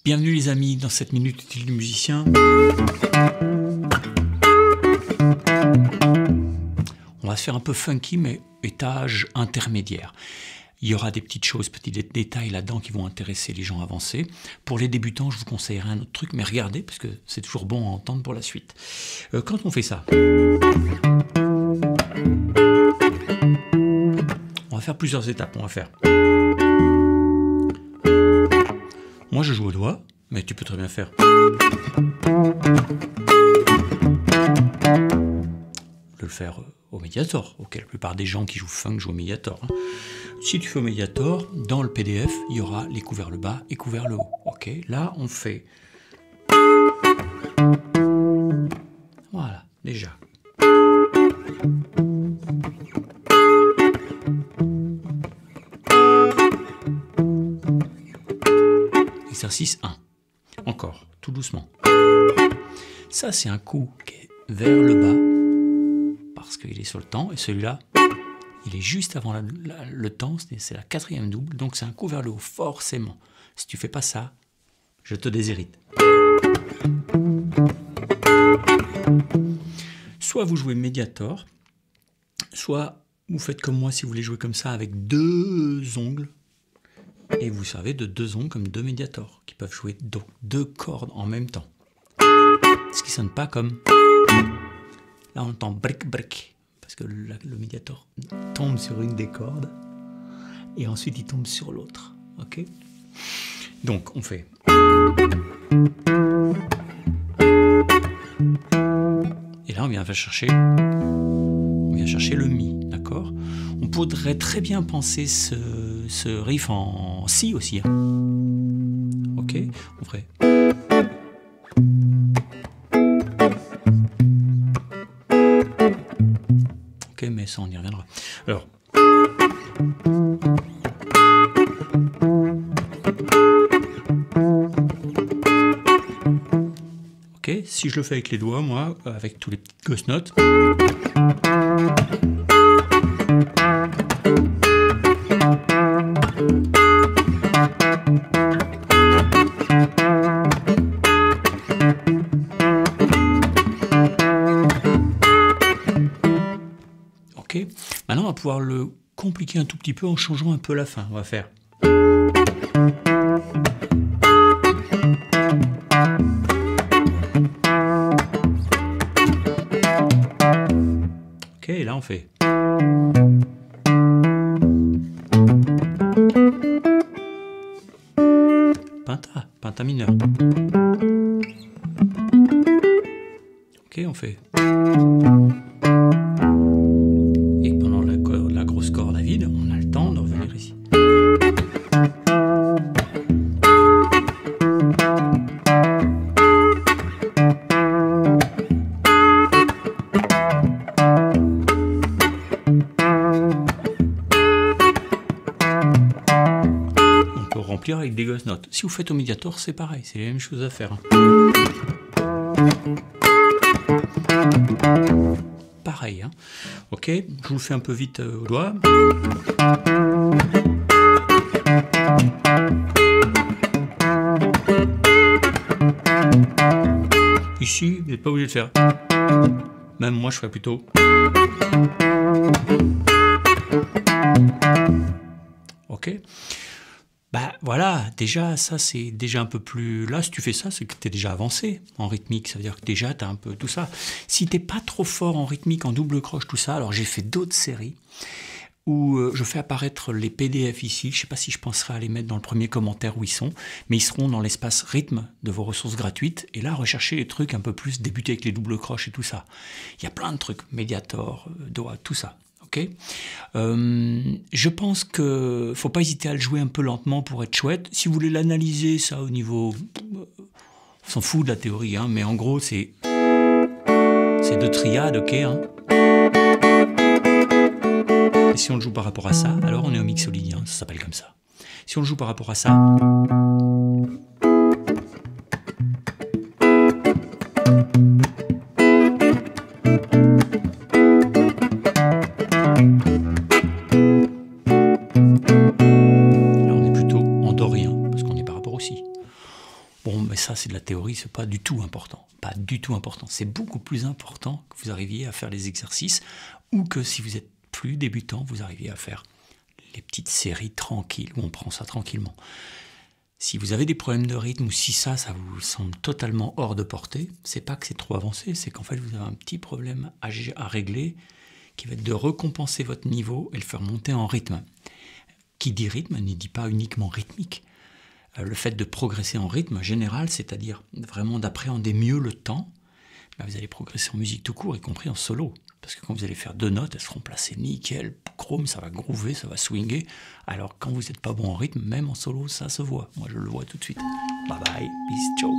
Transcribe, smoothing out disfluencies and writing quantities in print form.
Bienvenue les amis dans cette minute utile du musicien. On va se faire un peu funky mais étage intermédiaire. Il y aura des petites choses, petits détails là-dedans qui vont intéresser les gens avancés. Pour les débutants, je vous conseillerais un autre truc, mais regardez parce que c'est toujours bon à entendre pour la suite. Quand on fait ça, on va faire plusieurs étapes. On va faire... Moi, je joue au doigt, mais tu peux très bien faire... le faire au médiator, auquel la plupart des gens qui jouent funk jouent au médiator. Hein. Si tu fais au médiator, dans le PDF, il y aura les coups vers le bas et coups vers le haut. Ok, là, on fait... Voilà, déjà. Exercice 1. Encore, tout doucement. Ça, c'est un coup qui est vers le bas, parce qu'il est sur le temps, et celui-là, il est juste avant le temps, c'est la quatrième double, donc c'est un coup vers le haut, forcément. Si tu fais pas ça, je te déshérite. Soit vous jouez médiator, soit vous faites comme moi si vous voulez jouer comme ça avec deux ongles, et vous servez de deux ongles comme deux médiators, qui peuvent jouer donc deux cordes en même temps. Ce qui sonne pas comme... Là on entend bric bric, parce que le médiator tombe sur une des cordes, et ensuite il tombe sur l'autre. Ok ? Donc on fait... Et là on vient chercher le mi, d'accord ? On pourrait très bien penser ce riff en si aussi. Hein. Ok ? On ferait... Ok, mais ça on y reviendra. Alors... Ok, si je le fais avec les doigts, moi, avec tous les petites ghost notes... Ok, maintenant on va pouvoir le compliquer un tout petit peu en changeant un peu la fin. On va faire... Ok, et là on fait... Penta mineur. Ok, on fait... Et pendant la grosse corde à vide, on a le temps de revenir ici. Remplir avec des ghost notes. Si vous faites au médiator, c'est pareil, c'est les mêmes choses à faire. Hein. Pareil, hein. Ok, je vous le fais un peu vite au doigt. Ici, vous n'êtes pas obligé de faire. Même moi, je ferais plutôt. Ok. Bah voilà, déjà, ça c'est déjà un peu plus... Là, si tu fais ça, c'est que tu es déjà avancé en rythmique. Ça veut dire que déjà, tu as un peu tout ça. Si tu n'es pas trop fort en rythmique, en double croche, tout ça, alors j'ai fait d'autres séries où je fais apparaître les PDF ici. Je ne sais pas si je penserai à les mettre dans le premier commentaire où ils sont, mais ils seront dans l'espace rythme de vos ressources gratuites. Et là, recherchez les trucs un peu plus, débuter avec les doubles croches et tout ça. Il y a plein de trucs, médiator, doigt, tout ça. Okay. Je pense qu'il ne faut pas hésiter à le jouer un peu lentement pour être chouette. Si vous voulez l'analyser, ça au niveau... On s'en fout de la théorie, hein, mais en gros, c'est deux triades, ok hein. Et si on le joue par rapport à ça, alors on est au mixolydien, ça s'appelle comme ça. Si on le joue par rapport à ça... Bon, mais ça, c'est de la théorie, c'est pas du tout important. Pas du tout important. C'est beaucoup plus important que vous arriviez à faire les exercices ou que si vous êtes plus débutant, vous arriviez à faire les petites séries tranquilles, où on prend ça tranquillement. Si vous avez des problèmes de rythme ou si ça vous semble totalement hors de portée, c'est pas que c'est trop avancé, c'est qu'en fait vous avez un petit problème à régler qui va être de récompenser votre niveau et le faire monter en rythme. Qui dit rythme ne dit pas uniquement rythmique. Le fait de progresser en rythme général, c'est-à-dire vraiment d'appréhender mieux le temps, vous allez progresser en musique tout court, y compris en solo. Parce que quand vous allez faire 2 notes, elles seront placées nickel, chrome, ça va groover, ça va swinger. Alors quand vous n'êtes pas bon en rythme, même en solo, ça se voit. Moi, je le vois tout de suite. Bye bye, peace, ciao.